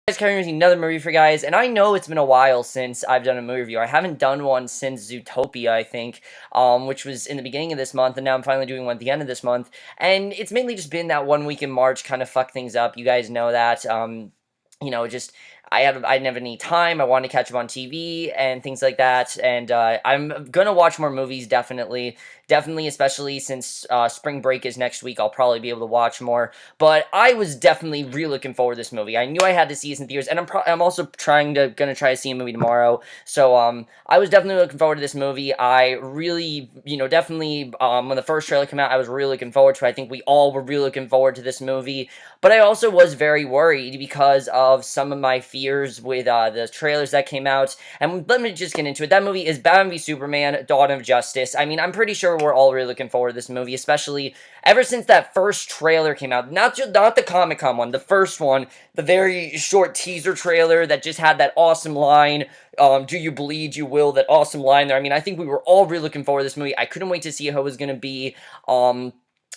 Guys, coming with another movie for you guys, and I know it's been a while since I've done a movie review. I haven't done one since Zootopia, I think, which was in the beginning of this month, and now I'm finally doing one at the end of this month, and it's mainly just been that 1 week in March kind of fucked things up. You guys know that, just I didn't have any time. I wanted to catch up on TV and things like that, and I'm gonna watch more movies, definitely, especially since spring break is next week. I'll probably be able to watch more. But I was definitely really looking forward to this movie. I knew I had to see it in theaters, and I'm also gonna try to see a movie tomorrow. So I was definitely looking forward to this movie. I really, definitely when the first trailer came out, I was really looking forward to it. I think we all were really looking forward to this movie. But I also was very worried because of some of my fears with the trailers that came out. And let me just get into it. That movie is Batman v Superman: Dawn of Justice. I mean, I'm pretty sure we're all really looking forward to this movie, especially ever since that first trailer came out. Not the Comic-Con one, the first one, the very short teaser trailer that just had that awesome line, do you bleed, you will, that awesome line there. I mean, I think we were all really looking forward to this movie. I couldn't wait to see how it was going to be.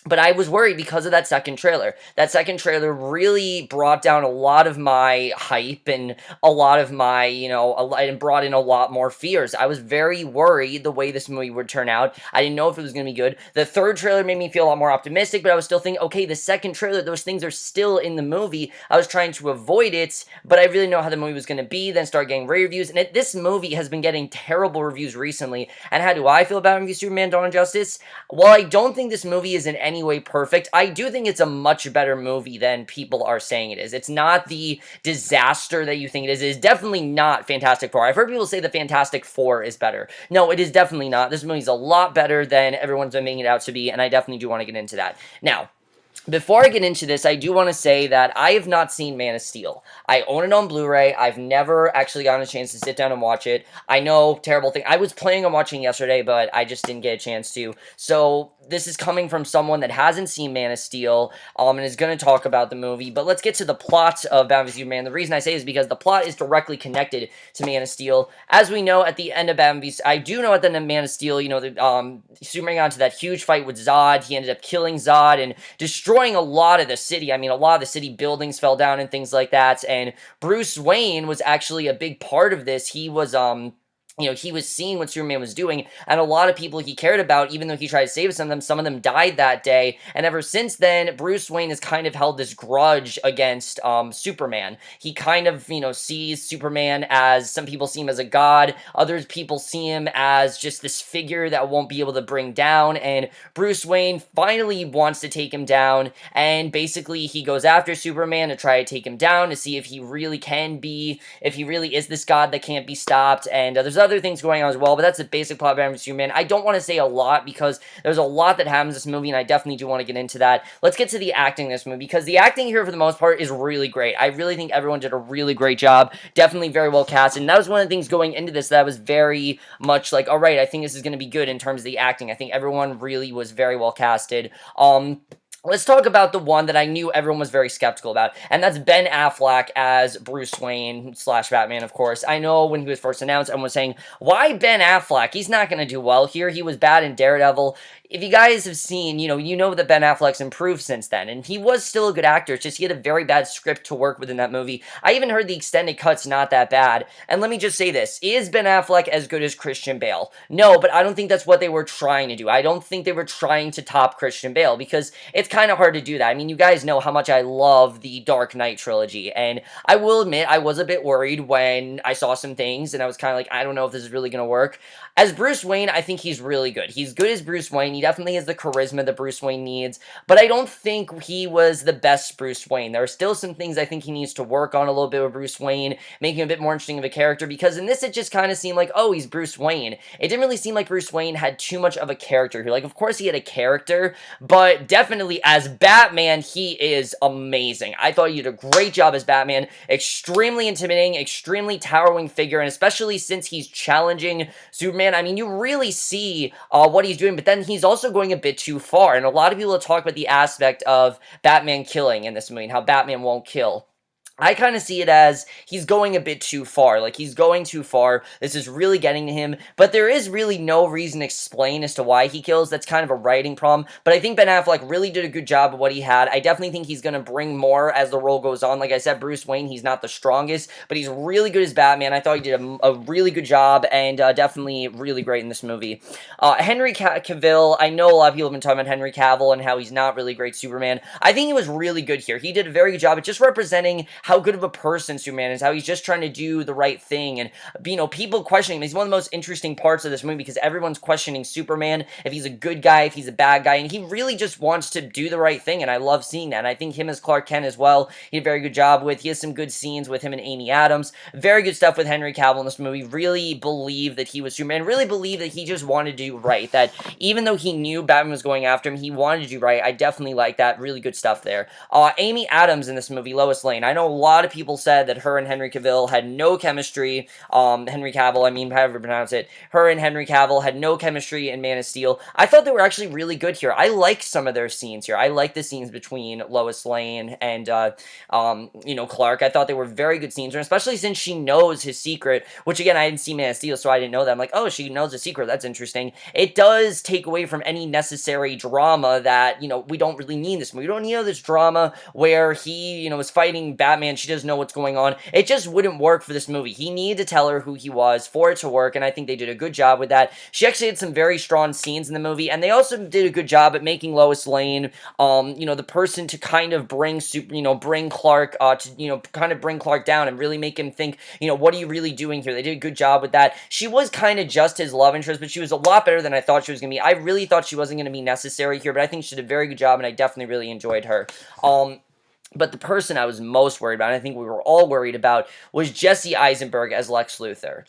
But I was worried because of that second trailer. That second trailer really brought down a lot of my hype and a lot of my, and brought in a lot more fears. I was very worried the way this movie would turn out. I didn't know if it was going to be good. The third trailer made me feel a lot more optimistic, but I was still thinking, okay, the second trailer, those things are still in the movie. I was trying to avoid it, but I really know how the movie was going to be, then start getting rave reviews, and this movie has been getting terrible reviews recently. And how do I feel about Batman v Superman: Dawn of Justice? While I don't think this movie is in any way perfect, I do think it's a much better movie than people are saying it is. It's not the disaster that you think it is. It is definitely not Fantastic Four. I've heard people say the Fantastic Four is better. No, it is definitely not. This movie's a lot better than everyone's been making it out to be, and I definitely do want to get into that. Now, before I get into this, I do want to say that I have not seen Man of Steel. I own it on Blu-ray. I've never actually gotten a chance to sit down and watch it. I know, terrible thing. I was planning on watching yesterday, but I just didn't get a chance to. So this is coming from someone that hasn't seen Man of Steel, and is going to talk about the movie. But let's get to the plot of Batman v Superman. The reason I say is because the plot is directly connected to Man of Steel. As we know, at the end of Batman v I do know at the end of Man of Steel, Superman got into that huge fight with Zod. He ended up killing Zod and destroying a lot of the city. I mean, a lot of the city buildings fell down and things like that, and Bruce Wayne was actually a big part of this. He was, he was seeing what Superman was doing, and a lot of people he cared about, even though he tried to save some of them died that day, and ever since then, Bruce Wayne has kind of held this grudge against, Superman. He kind of, sees Superman as, some people see him as a god, other people see him as just this figure that won't be able to bring down, and Bruce Wayne finally wants to take him down, and basically he goes after Superman to try to take him down, to see if he really if he really is this god that can't be stopped, and there's other things going on as well, but that's the basic plot of Batman v Superman. I don't want to say a lot because there's a lot that happens in this movie, and I definitely do want to get into that. Let's get to the acting in this movie, because the acting here, for the most part, is really great. I really think everyone did a really great job. Definitely very well cast, and that was one of the things going into this that I was very much like, all right, I think this is going to be good in terms of the acting. I think everyone really was very well casted. Let's talk about the one that I knew everyone was very skeptical about, and that's Ben Affleck as Bruce Wayne / Batman, of course. I know when he was first announced, everyone was saying, why Ben Affleck? He's not going to do well here. He was bad in Daredevil. If you guys have seen, you know that Ben Affleck's improved since then, and he was still a good actor. It's just he had a very bad script to work with in that movie. I even heard the extended cut's not that bad, and let me just say this. Is Ben Affleck as good as Christian Bale? No, but I don't think that's what they were trying to do. I don't think they were trying to top Christian Bale, because it's kind of hard to do that. I mean, you guys know how much I love the Dark Knight trilogy, and I will admit I was a bit worried when I saw some things, and I was kind of like, I don't know if this is really going to work. As Bruce Wayne, I think he's really good. He's good as Bruce Wayne. He definitely has the charisma that Bruce Wayne needs, but I don't think he was the best Bruce Wayne. There are still some things I think he needs to work on a little bit with Bruce Wayne, making him a bit more interesting of a character, because in this it just kind of seemed like, oh, he's Bruce Wayne. It didn't really seem like Bruce Wayne had too much of a character here. Like, of course he had a character, but definitely as Batman, he is amazing. I thought he did a great job as Batman. Extremely intimidating, extremely towering figure, and especially since he's challenging Superman, I mean, you really see what he's doing, but then he's also going a bit too far, and a lot of people talk about the aspect of Batman killing in this movie, and how Batman won't kill. I kind of see it as he's going a bit too far. Like, he's going too far. This is really getting to him. But there is really no reason to explain as to why he kills. That's kind of a writing problem. But I think Ben Affleck really did a good job of what he had. I definitely think he's going to bring more as the role goes on. Like I said, Bruce Wayne, he's not the strongest, but he's really good as Batman. I thought he did a really good job, and definitely really great in this movie. Henry Cavill, I know a lot of people have been talking about Henry Cavill and how he's not really great Superman. I think he was really good here. He did a very good job at just representing how good of a person Superman is, how he's just trying to do the right thing, and, you know, people questioning him. He's one of the most interesting parts of this movie because everyone's questioning Superman, if he's a good guy, if he's a bad guy, and he really just wants to do the right thing, and I love seeing that. And I think him as Clark Kent as well, he did a very good job with. He has some good scenes with him and Amy Adams. Very good stuff with Henry Cavill in this movie. Really believe that he was Superman. Really believe that he just wanted to do right. That even though he knew Batman was going after him, he wanted to do right. I definitely like that. Really good stuff there. Amy Adams in this movie, Lois Lane. I know a lot of people said that her and Henry Cavill had no chemistry. Henry Cavill, I mean, however you pronounce it. Her and Henry Cavill had no chemistry in Man of Steel. I thought they were actually really good here. I like some of their scenes here. I like the scenes between Lois Lane and, you know, Clark. I thought they were very good scenes, and especially since she knows his secret, which again, I didn't see Man of Steel, so I didn't know that. I'm like, oh, she knows the secret. That's interesting. It does take away from any necessary drama that, you know, we don't really need in this movie. We don't need this drama where he, you know, is fighting Batman. She doesn't know what's going on. It just wouldn't work for this movie. He needed to tell her who he was for it to work, and I think they did a good job with that. She actually had some very strong scenes in the movie, and they also did a good job at making Lois Lane, you know, the person to kind of bring Clark, to, you know, kind of bring Clark down and really make him think, you know, what are you really doing here? They did a good job with that. She was kind of just his love interest, but she was a lot better than I thought she was going to be. I really thought she wasn't going to be necessary here, but I think she did a very good job, and I definitely really enjoyed her. But the person I was most worried about, and I think we were all worried about, was Jesse Eisenberg as Lex Luthor.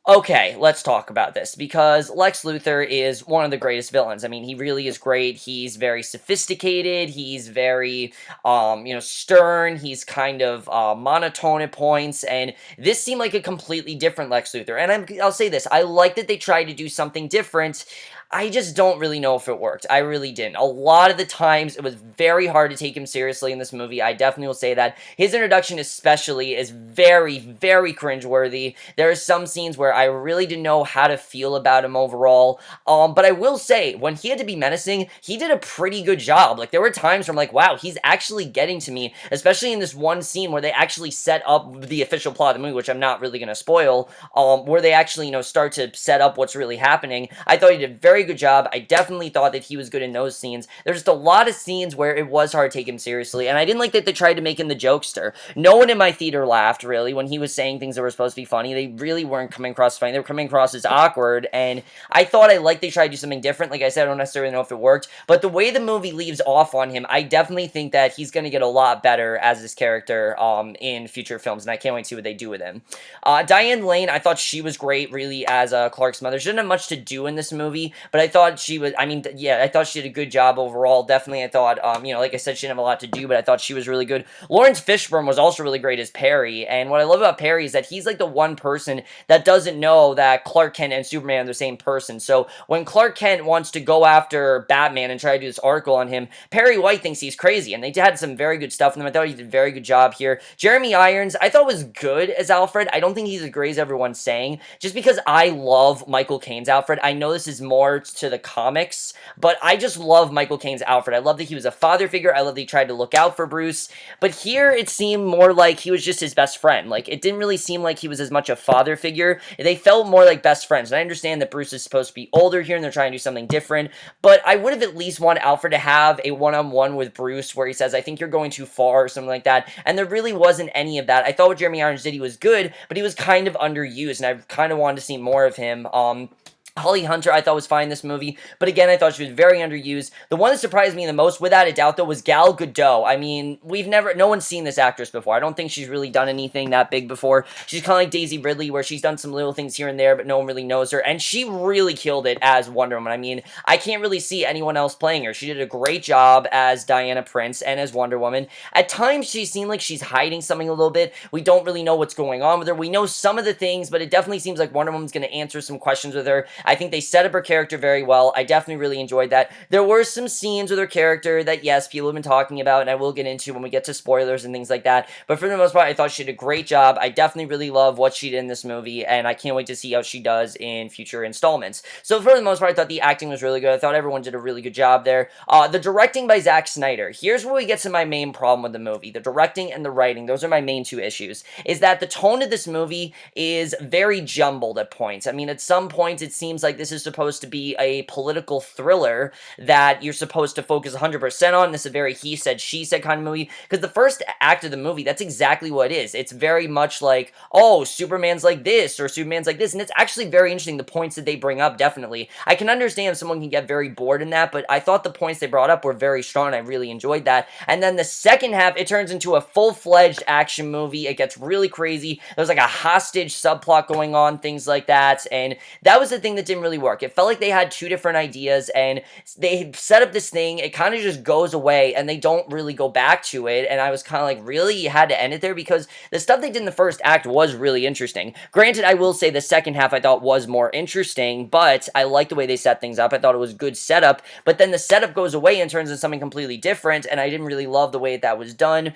Okay, let's talk about this, because Lex Luthor is one of the greatest villains. I mean, he really is great. He's very sophisticated. He's very, you know, stern. He's kind of monotone at points, and this seemed like a completely different Lex Luthor. And I'll say this, I like that they tried to do something different. I just don't really know if it worked. I really didn't. A lot of the times, it was very hard to take him seriously in this movie. I definitely will say that. His introduction especially is very, very cringeworthy. There are some scenes where I really didn't know how to feel about him overall. But I will say, when he had to be menacing, he did a pretty good job. Like, there were times where I'm like, wow, he's actually getting to me, especially in this one scene where they actually set up the official plot of the movie, which I'm not really going to spoil, where they actually, you know, start to set up what's really happening. I thought he did very good job. I definitely thought that he was good in those scenes. There's just a lot of scenes where it was hard to take him seriously, and I didn't like that they tried to make him the jokester. No one in my theater laughed, really, when he was saying things that were supposed to be funny. They really weren't coming across funny. They were coming across as awkward, and I thought I liked they tried to do something different. Like I said, I don't necessarily know if it worked, but the way the movie leaves off on him, I definitely think that he's going to get a lot better as this character in future films, and I can't wait to see what they do with him. Diane Lane, I thought she was great, really, as Clark's mother. She didn't have much to do in this movie, but I thought she was, I mean, yeah, I thought she did a good job overall. Definitely, I thought, you know, like I said, she didn't have a lot to do, but I thought she was really good. Laurence Fishburne was also really great as Perry, and what I love about Perry is that he's like the one person that doesn't know that Clark Kent and Superman are the same person. So when Clark Kent wants to go after Batman and try to do this article on him, Perry White thinks he's crazy, and they had some very good stuff in them. I thought he did a very good job here. Jeremy Irons, I thought was good as Alfred. I don't think he's as great as everyone's saying, just because I love Michael Caine's Alfred. I know this is more to the comics, but I just love Michael Caine's Alfred. I love that he was a father figure. I love that he tried to look out for Bruce, but here it seemed more like he was just his best friend. Like, it didn't really seem like he was as much a father figure. They felt more like best friends, and I understand that Bruce is supposed to be older here and they're trying to do something different, but I would have at least wanted Alfred to have a one-on-one with Bruce where he says, I think you're going too far, or something like that, and there really wasn't any of that. I thought what Jeremy Irons did, he was good, but he was kind of underused, and I kind of wanted to see more of him. Holly Hunter, I thought was fine in this movie, but again, I thought she was very underused. The one that surprised me the most, without a doubt, though, was Gal Gadot. I mean, no one's seen this actress before. I don't think she's really done anything that big before. She's kind of like Daisy Ridley, where she's done some little things here and there, but no one really knows her, and she really killed it as Wonder Woman. I mean, I can't really see anyone else playing her. She did a great job as Diana Prince and as Wonder Woman. At times, she seemed like she's hiding something a little bit. We don't really know what's going on with her. We know some of the things, but it definitely seems like Wonder Woman's going to answer some questions with her. I think they set up her character very well. I definitely really enjoyed that. There were some scenes with her character that, yes, people have been talking about, and I will get into when we get to spoilers and things like that. But for the most part, I thought she did a great job. I definitely really love what she did in this movie, and I can't wait to see how she does in future installments. So for the most part, I thought the acting was really good. I thought everyone did a really good job there. The directing by Zack Snyder. Here's where we get to my main problem with the movie. The directing and the writing. Those are my main two issues. Is that the tone of this movie is very jumbled at points. I mean, at some points, it seems like this is supposed to be a political thriller that you're supposed to focus 100% on. This is a very he said, she said kind of movie. Because the first act of the movie, that's exactly what it is. It's very much like, oh, Superman's like this, or Superman's like this. And it's actually very interesting, the points that they bring up, definitely. I can understand if someone can get very bored in that, but I thought the points they brought up were very strong, and I really enjoyed that. And then the second half, it turns into a full-fledged action movie. It gets really crazy. There's like a hostage subplot going on, things like that, and that was the thing that didn't really work. It felt like they had two different ideas, and they set up this thing, it kind of just goes away, and they don't really go back to it, and I was kind of like, really? You had to end it there? Because the stuff they did in the first act was really interesting. Granted, I will say the second half I thought was more interesting, but I like the way they set things up. I thought it was good setup, but then the setup goes away and turns into something completely different, and I didn't really love the way that was done.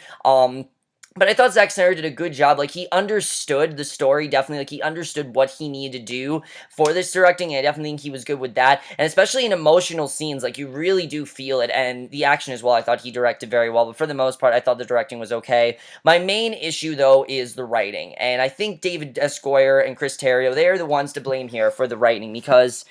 But I thought Zack Snyder did a good job. Like, he understood the story, definitely. Like, he understood what he needed to do for this directing, and I definitely think he was good with that. And especially in emotional scenes, like, you really do feel it. And the action as well, I thought he directed very well. But for the most part, I thought the directing was okay. My main issue, though, is the writing. And I think David S. Goyer and Chris Terrio, they are the ones to blame here for the writing, because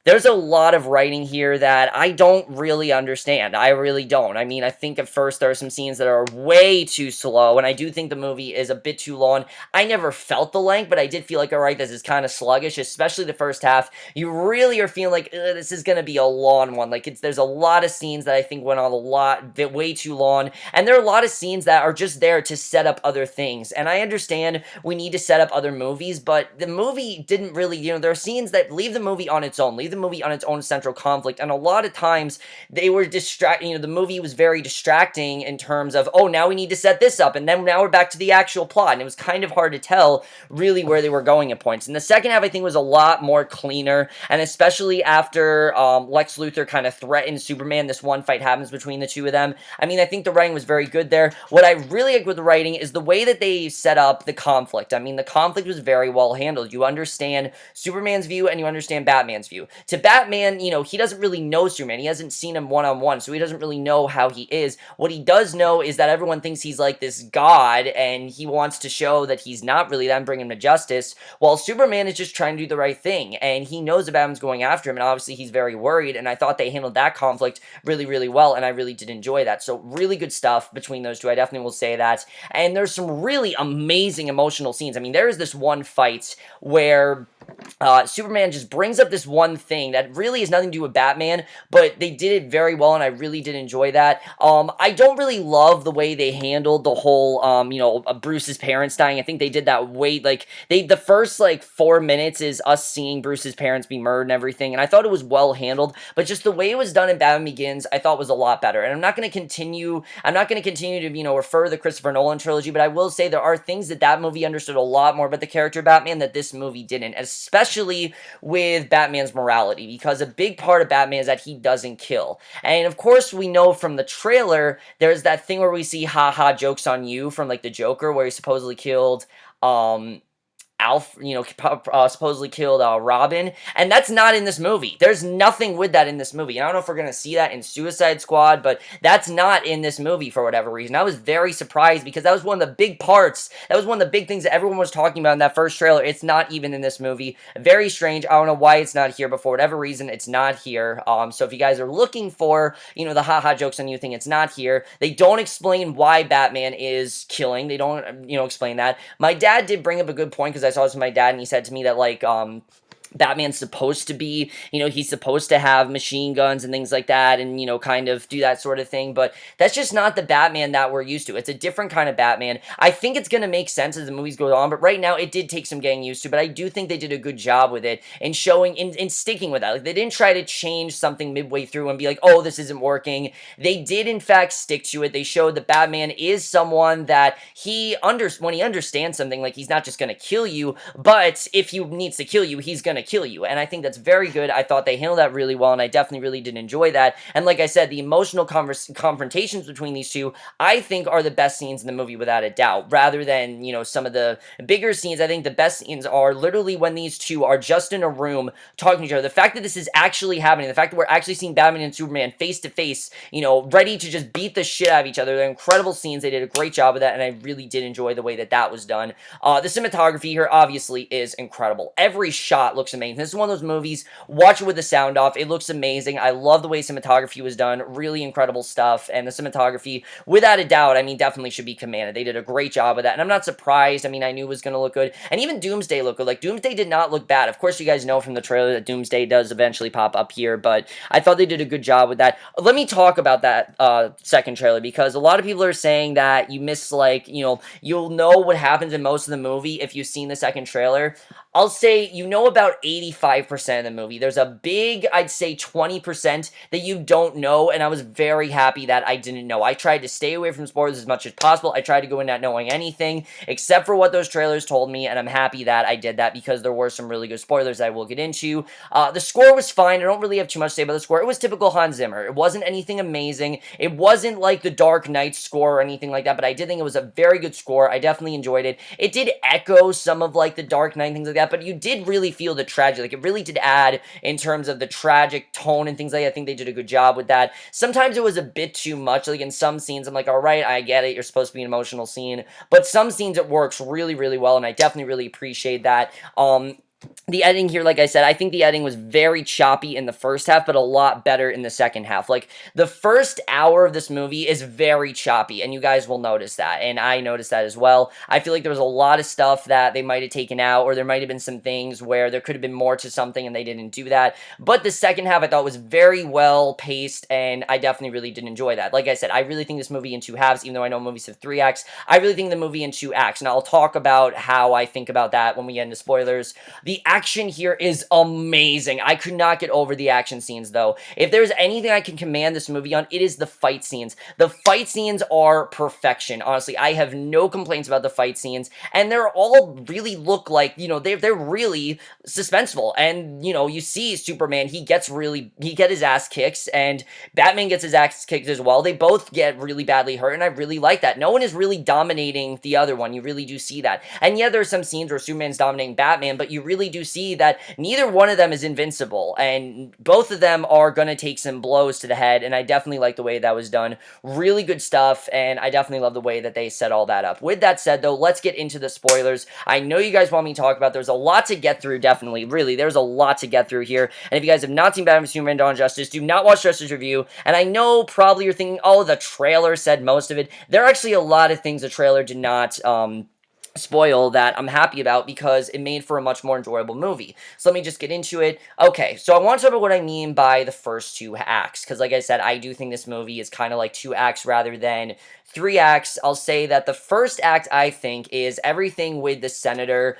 there's a lot of writing here that I don't really understand. I really don't. I mean, I think at first there are some scenes that are way too slow, and I do think the movie is a bit too long. I never felt the length, but I did feel like, alright, this is kind of sluggish, especially the first half. You really are feeling like, this is going to be a long one. Like, there's a lot of scenes that I think went on way too long, and there are a lot of scenes that are just there to set up other things. And I understand we need to set up other movies, but the movie didn't really, there are scenes that leave the movie on its own, leave the movie on its own central conflict, and a lot of times they were distracting. The movie was very distracting in terms of, oh, now we need to set this up, and then now we're back to the actual plot, and it was kind of hard to tell really where they were going at points. And the second half, I think, was a lot more cleaner, and especially after Lex Luthor kind of threatened Superman, this one fight happens between the two of them. I mean, I think the writing was very good there. What I really like with the writing is the way that they set up the conflict. I mean, the conflict was very well handled. You understand Superman's view, and you understand Batman's view. To Batman, he doesn't really know Superman. He hasn't seen him one-on-one, so he doesn't really know how he is. What he does know is that everyone thinks he's like this god, and he wants to show that he's not really that and bring him to justice, while Superman is just trying to do the right thing, and he knows that Batman's going after him, and obviously he's very worried, and I thought they handled that conflict really, really well, and I really did enjoy that. So really good stuff between those two, I definitely will say that. And there's some really amazing emotional scenes. I mean, there is this one fight where Superman just brings up this one thing that really has nothing to do with Batman, but they did it very well, and I really did enjoy that. I don't really love the way they handled the whole, Bruce's parents dying. I think they did that the first, 4 minutes is us seeing Bruce's parents be murdered and everything, and I thought it was well handled, but just the way it was done in Batman Begins, I thought was a lot better. And I'm not going to continue to, refer to the Christopher Nolan trilogy, but I will say there are things that movie understood a lot more about the character of Batman that this movie didn't, especially with Batman's morality, because a big part of Batman is that he doesn't kill. And of course, we know from the trailer, there's that thing where we see haha jokes on you from the Joker, where he supposedly killed supposedly killed Robin, and that's not in this movie. There's nothing with that in this movie. And I don't know if we're going to see that in Suicide Squad, but that's not in this movie for whatever reason. I was very surprised, because that was one of the big parts, that was one of the big things that everyone was talking about in that first trailer. It's not even in this movie. Very strange. I don't know why it's not here, but for whatever reason, it's not here. So if you guys are looking for, the haha jokes on you thing, it's not here. They don't explain why Batman is killing. They don't, explain that. My dad did bring up a good point, because I saw this with my dad, and he said to me that, Batman's supposed to be, he's supposed to have machine guns and things like that, and, kind of do that sort of thing, but that's just not the Batman that we're used to. It's a different kind of Batman. I think it's going to make sense as the movies go on, but right now it did take some getting used to, but I do think they did a good job with it, and showing, in sticking with that. They didn't try to change something midway through and be like, oh, this isn't working. They did, in fact, stick to it. They showed that Batman is someone that when he understands something, he's not just going to kill you, but if he needs to kill you, he's going to gonna kill you. And I think that's very good. I thought they handled that really well, and I definitely really did enjoy that. And like I said, the emotional confrontations between these two, I think, are the best scenes in the movie without a doubt. Rather than, some of the bigger scenes, I think the best scenes are literally when these two are just in a room talking to each other. The fact that this is actually happening, the fact that we're actually seeing Batman and Superman face to face, ready to just beat the shit out of each other. They're incredible scenes. They did a great job of that, and I really did enjoy the way that that was done. The cinematography here obviously is incredible. Every shot looks amazing. This is one of those movies, watch it with the sound off. It looks amazing. I love the way cinematography was done. Really incredible stuff, and the cinematography, without a doubt, definitely should be commended. They did a great job of that, and I'm not surprised. I knew it was going to look good, and even Doomsday looked good. Like, Doomsday did not look bad. Of course, you guys know from the trailer that Doomsday does eventually pop up here, but I thought they did a good job with that. Let me talk about that second trailer, because a lot of people are saying that you miss, you'll know what happens in most of the movie if you've seen the second trailer. I'll say about 85% of the movie. There's a big, I'd say 20% that you don't know, and I was very happy that I didn't know. I tried to stay away from spoilers as much as possible. I tried to go in not knowing anything, except for what those trailers told me, and I'm happy that I did that, because there were some really good spoilers I will get into. The score was fine. I don't really have too much to say about the score. It was typical Hans Zimmer. It wasn't anything amazing. It wasn't like the Dark Knight score or anything like that, but I did think it was a very good score. I definitely enjoyed it. It did echo some of, the Dark Knight and things like that, but you did really feel the tragedy. It really did add in terms of the tragic tone and things like that. I think they did a good job with that. Sometimes it was a bit too much. In some scenes, I'm like, all right, I get it. You're supposed to be an emotional scene. But some scenes, it works really, really well, and I definitely really appreciate that. The editing here, like I said, I think the editing was very choppy in the first half, but a lot better in the second half. The first hour of this movie is very choppy, and you guys will notice that, and I noticed that as well. I feel like there was a lot of stuff that they might have taken out, or there might have been some things where there could have been more to something, and they didn't do that. But the second half, I thought, was very well paced, and I definitely really did enjoy that. Like I said, I really think this movie in two halves, even though I know movies have 3 acts, I really think the movie in 2 acts, and I'll talk about how I think about that when we get into spoilers. The action here is amazing. I could not get over the action scenes, though. If there's anything I can command this movie on, it is the fight scenes. The fight scenes are perfection. Honestly, I have no complaints about the fight scenes, and they're all really look like, they're really suspenseful. And, you see Superman, he gets his ass kicked, and Batman gets his ass kicked as well. They both get really badly hurt, and I really like that. No one is really dominating the other one. You really do see that. And yeah, there are some scenes where Superman's dominating Batman, but you really do see that neither one of them is invincible, and both of them are going to take some blows to the head, and I definitely like the way that was done. Really good stuff, and I definitely love the way that they set all that up. With that said, though, let's get into the spoilers. I know you guys want me to talk about. There's a lot to get through, definitely. Really, there's a lot to get through here, and if you guys have not seen Batman v Superman Dawn of Justice, do not watch Justice Review, and I know probably you're thinking, oh, the trailer said most of it. There are actually a lot of things the trailer did not, spoil that I'm happy about, because it made for a much more enjoyable movie. So let me just get into it. Okay, so I want to talk about what I mean by the first 2 acts, because like I said, I do think this movie is kind of like 2 acts rather than 3 acts. I'll say that the first act, I think, is everything with the Senator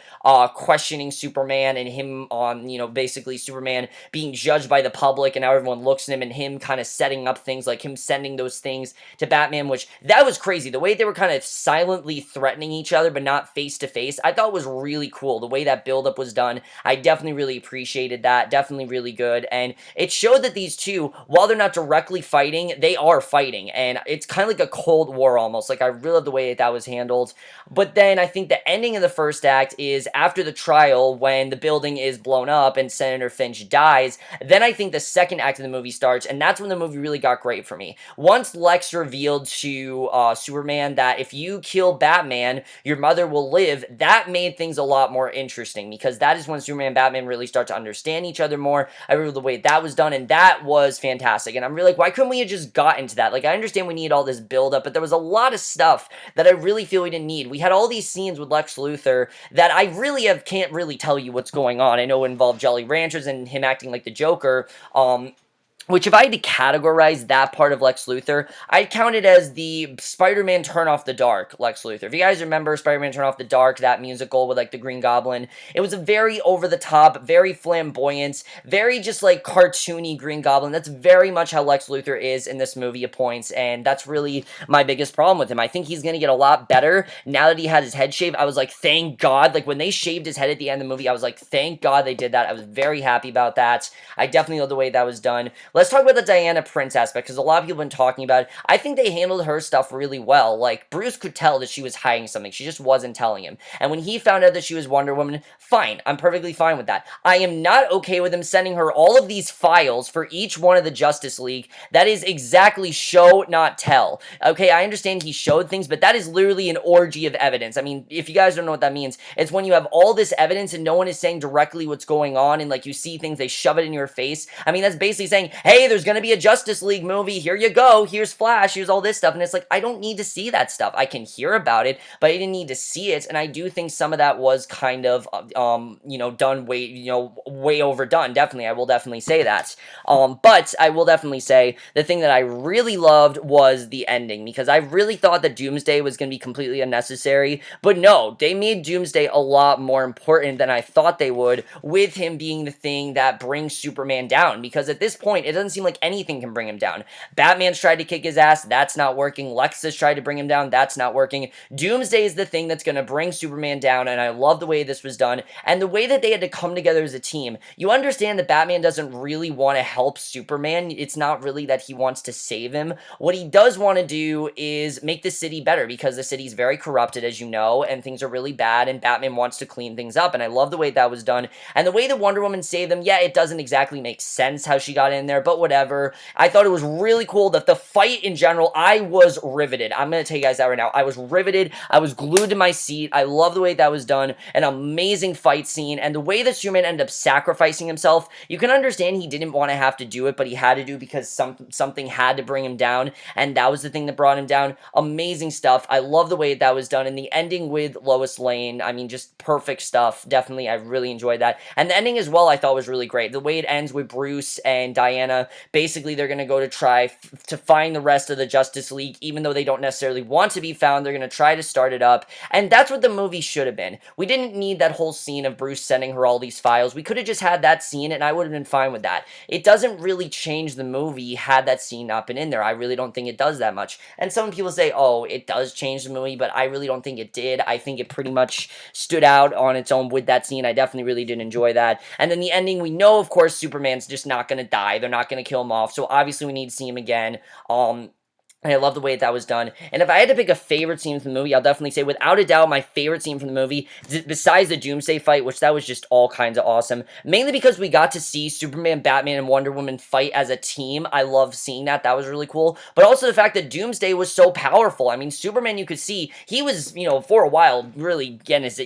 questioning Superman, and him on, basically Superman being judged by the public, and how everyone looks at him, and him kind of setting up things, like him sending those things to Batman, which, that was crazy. The way they were kind of silently threatening each other, but not face to face, I thought was really cool. The way that buildup was done, I definitely really appreciated that. Definitely really good. And it showed that these two, while they're not directly fighting, they are fighting. And it's kind of like a Cold War almost. I really love the way that was handled. But then I think the ending of the first act is after the trial, when the building is blown up and Senator Finch dies. Then I think the second act of the movie starts, and that's when the movie really got great for me. Once Lex revealed to Superman that if you kill Batman, your mother will live, that made things a lot more interesting, because that is when Superman and Batman really start to understand each other more. I really love the way that was done, and that was fantastic. And I'm really like, why couldn't we have just got into that? I understand we need all this build-up, but there was a lot of stuff that I really feel we didn't need. We had all these scenes with Lex Luthor that I really can't really tell you what's going on. I know it involved Jolly Ranchers and him acting like the Joker, which if I had to categorize that part of Lex Luthor, I'd count it as the Spider-Man Turn Off the Dark Lex Luthor. If you guys remember Spider-Man Turn Off the Dark, that musical with like the Green Goblin, it was a very over-the-top, very flamboyant, very just like cartoony Green Goblin. That's very much how Lex Luthor is in this movie at points, and that's really my biggest problem with him. I think he's gonna get a lot better now that he had his head shaved. I was like, thank God. Like when they shaved his head at the end of the movie, I was like, thank God they did that. I was very happy about that. I definitely love the way that was done. Let's talk about the Diana Prince aspect, because a lot of people have been talking about it. I think they handled her stuff really well. Like, Bruce could tell that she was hiding something. She just wasn't telling him. And when he found out that she was Wonder Woman, fine. I'm perfectly fine with that. I am not okay with him sending her all of these files for each one of the Justice League. That is exactly show, not tell. Okay, I understand he showed things, but that is literally an orgy of evidence. I mean, if you guys don't know what that means, it's when you have all this evidence and no one is saying directly what's going on, and like you see things, they shove it in your face. I mean, that's basically saying, hey, there's gonna be a Justice League movie, here you go, here's Flash, here's all this stuff, and it's like, I don't need to see that stuff. I can hear about it, but I didn't need to see it, and I do think some of that was kind of, done way overdone, definitely, I will definitely say that, but I will definitely say, the thing that I really loved was the ending, because I really thought that Doomsday was gonna be completely unnecessary, but no, they made Doomsday a lot more important than I thought they would, with him being the thing that brings Superman down, because at this point, it doesn't seem like anything can bring him down. Batman's tried to kick his ass, that's not working. Lex has tried to bring him down, that's not working. Doomsday is the thing that's going to bring Superman down, and I love the way this was done, and the way that they had to come together as a team. You understand that Batman doesn't really want to help Superman, it's not really that he wants to save him. What he does want to do is make the city better, because the city's very corrupted, as you know, and things are really bad, and Batman wants to clean things up, and I love the way that was done, and the way that Wonder Woman saved them, yeah, it doesn't exactly make sense how she got in there, but whatever. I thought it was really cool that the fight in general, I was riveted. I'm going to tell you guys that right now. I was riveted. I was glued to my seat. I love the way that was done. An amazing fight scene, and the way that Superman ended up sacrificing himself, you can understand he didn't want to have to do it, but he had to do because something had to bring him down, and that was the thing that brought him down. Amazing stuff. I love the way that was done, and the ending with Lois Lane, I mean, just perfect stuff. Definitely, I really enjoyed that. And the ending as well, I thought was really great. The way it ends with Bruce and Diana, basically they're going to go to try to find the rest of the Justice League, even though they don't necessarily want to be found. They're going to try to start it up, and that's what the movie should have been. We didn't need that whole scene of Bruce sending her all these files. We could have just had that scene, and I would have been fine with that. It doesn't really change the movie had that scene not been in there. I really don't think it does that much. And some people say, oh, it does change the movie, but I really don't think it did. I think it pretty much stood out on its own with that scene. I definitely really did enjoy that. And then the ending, we know, of course, Superman's just not going to die. They're not going to kill him off, so obviously we need to see him again. And I love the way that was done. And if I had to pick a favorite scene from the movie, I'll definitely say, without a doubt, my favorite scene from the movie, besides the Doomsday fight, which that was just all kinds of awesome, mainly because we got to see Superman, Batman, and Wonder Woman fight as a team. I love seeing that. That was really cool. But also the fact that Doomsday was so powerful. I mean, Superman, you could see, he was, for a while, really getting his,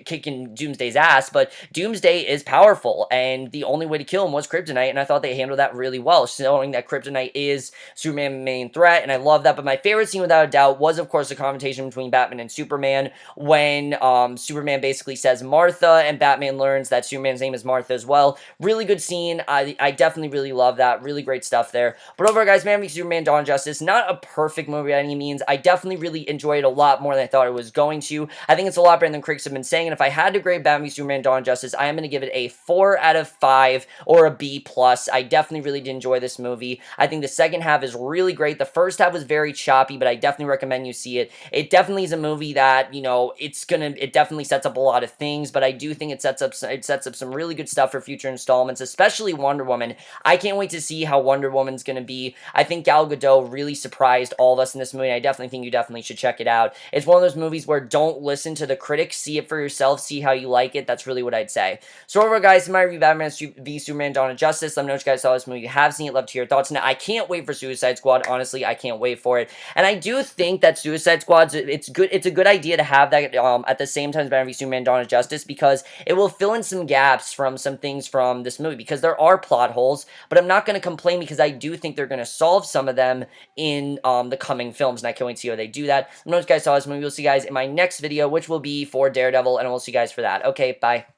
kicking Doomsday's ass, but Doomsday is powerful, and the only way to kill him was Kryptonite, and I thought they handled that really well, showing that Kryptonite is Superman's main threat, and I love that. But my favorite scene, without a doubt, was, of course, the confrontation between Batman and Superman, when Superman basically says Martha, and Batman learns that Superman's name is Martha as well. Really good scene. I definitely really love that. Really great stuff there. But overall, guys, Man v Superman Dawn of Justice, not a perfect movie by any means. I definitely really enjoyed it a lot more than I thought it was going to. I think it's a lot better than critics have been saying, and if I had to grade Batman v Superman Dawn of Justice, I am going to give it a 4 out of 5 or a B+. I definitely really did enjoy this movie. I think the second half is really great. The first half was very choppy, but I definitely recommend you see it. It definitely is a movie that, it definitely sets up a lot of things, but I do think it sets up some really good stuff for future installments, especially Wonder Woman. I can't wait to see how Wonder Woman's going to be. I think Gal Gadot really surprised all of us in this movie, and I definitely think you definitely should check it out. It's one of those movies where don't listen to the critics, see it for yourself, see how you like it. That's really what I'd say. So overall, guys, in my review, Batman v Superman Dawn of Justice, let me know what you guys saw this movie. You have seen it, love to hear your thoughts on it. I can't wait for Suicide Squad. Honestly, I can't wait for it. And I do think that Suicide Squad, it's a good idea to have that at the same time as Batman v Superman Dawn of Justice, because it will fill in some gaps from some things from this movie, because there are plot holes, but I'm not going to complain, because I do think they're going to solve some of them in the coming films, and I can't wait to see how they do that. Let me know what you guys saw this movie. We'll see you guys in my next video, which will be for Daredevil, and we'll see you guys for that. Okay, bye.